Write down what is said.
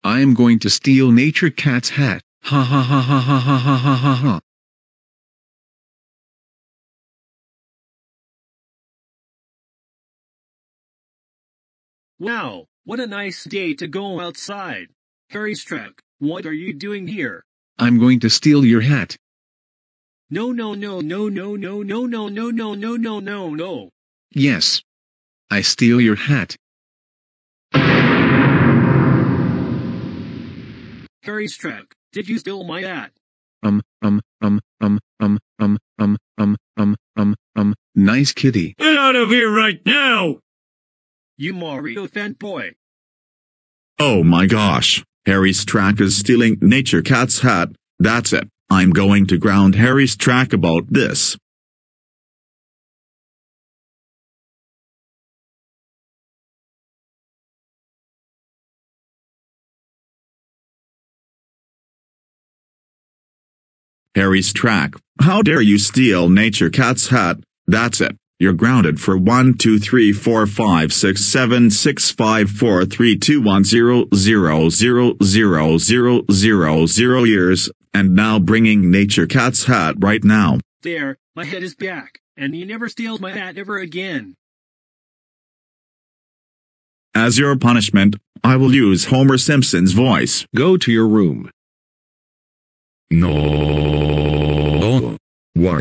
I am going to steal Nature Cat's hat. Ha ha ha ha ha ha ha ha ha ha. Wow, what a nice day to go outside. Harry Strack, what are you doing here? I'm going to steal your hat. No no no no no no no no no no no no no no. Yes. I steal your hat. Harry Strack, did you steal my hat? Nice kitty. Get out of here right now! You Mario fanboy. Oh my gosh, Harry Strack is stealing Nature Cat's hat. That's it. I'm going to ground Harry Strack about this. Harry Strack, how dare you steal Nature Cat's hat? That's it. You're grounded for 1 2 3 4 5 6 7 6 5 4 3 2 1 0 0 0 0 0 0 0 years, and now bringing Nature Cat's hat right now. There, my head is back, and you never steal my hat ever again. As your punishment, I will use Homer Simpson's voice. Go to your room. No. War.